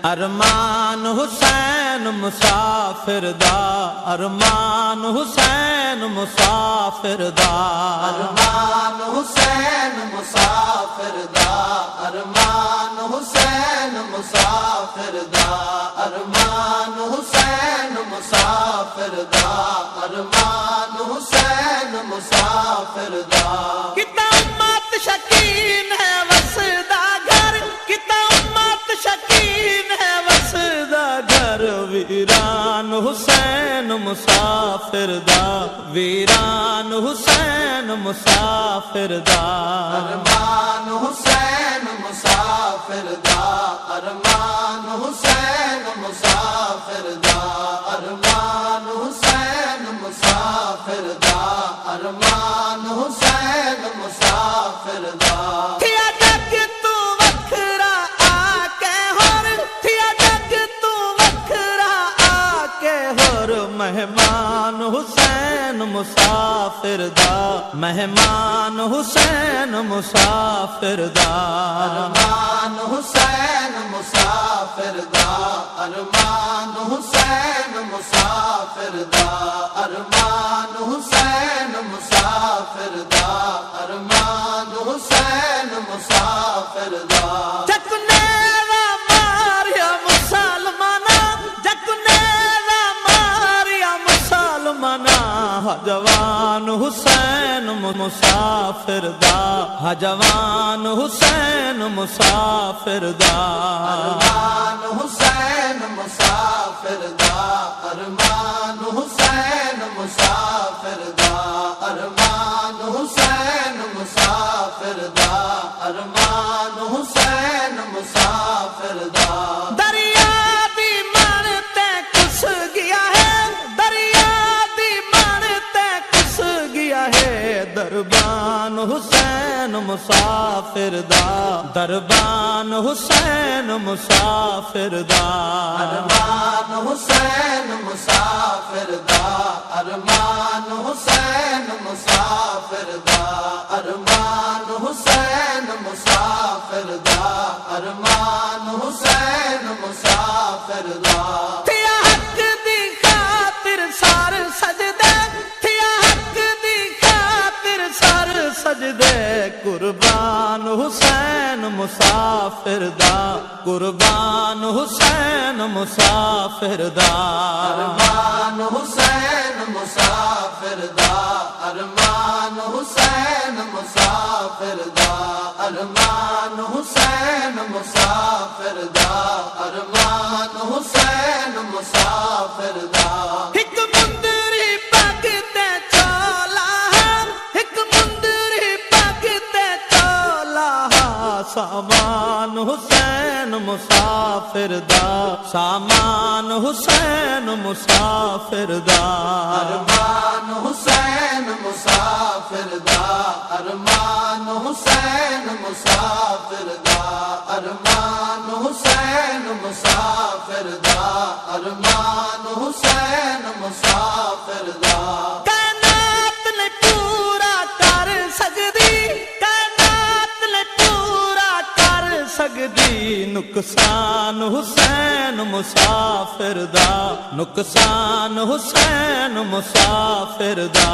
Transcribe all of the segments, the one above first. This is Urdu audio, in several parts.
ارمان حسین مسافر دا، ارمان حسین مسافر دا، ارمان حسین مسافر دا، ارمان حسین مسافر دا، ارمان حسین مسافر دا، ارمان حسین مسافر دا۔ کتا امت شکین ہے وسدا گھر، کتا امت شکین ہے وسدا گھر، ویران حسین مسافر دا، ویران حسین مسافر دا، ارمان حسین مسافر دا، ارمان حسین مسافر دا، ارمان حسین مسافر دا، ارمان حسین مسافر دا۔ تھیا جگ تو وکھرا آ کے ہور، تھیا جگ تو وکھرا آ کے ہور، مہمان حسین مسافر دا، مہمان حسین مسافر دا، ارمان حسین مسافر دا، ارمان حسین مسافر دا، ارمان حسین مسافر دا، ارمان حسین مسافر دا۔ جکنے ماریا مسلمانا، جکنے ماریا مسلمانا، جوان حسین مسافر دا، جوان حسین مسافر دا، ارمان حسین مسافر دا، ارمان حسین مسافر دا، ارمان حسین مسافر دا، ارمان حسین مسافر دا۔ دریا دی مانتے کس گیا ہے، دریا دی مانتے کس گیا ہے، دربان حسین مسافر دا، دربان حسین مسافر دا، ارمان حسین مسافر دا، ارمان حسین مسافر دا، ارمان حسین مسافر دا، ارمان حسین مسافر دا۔ تھیا حق دی خاطر سار سجدے، تھیا حق دی خاطر سار سجدے، قربان حسین مسافر دا، قربان حسین مسافر دا، ارمان حسین مسافر دا، ارمان حسین مسافر دا، ارمان حسین مسافر دا، ارمان حسین مسافر دا۔ ایک مندری پگ تے چولا ہے، ایک مندری پگ تے چولا ہے، سامان حسین مسافر دا، سامان حسین مسافر دا، ارمان حسین مسافر دا، ارمان حسین مسافر دا، ارمان حسین مسافر دا، ارمان حسین مسافر دا۔ کائنات نے پورا کر سکدی، کائنات نے پورا کر سکدی، نقصان حسین مسافر دا، نقصان حسین مسافر دا،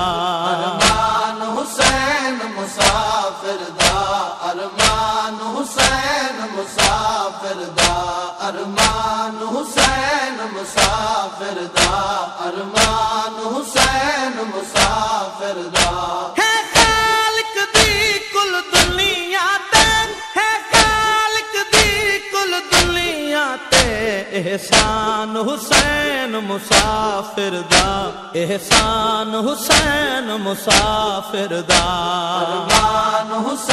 ارمان حسین مسافر دا، ارمان حسین مسافر دا، ارمان حسین مسافر دا، ارمان حسین مسافر دا۔ ہے خالق دی کل دنیا تے، ہے خالق دی کل دنیا تے، احسان حسین مسافر دا، احسان حسین مسافر دا، ارمان حسین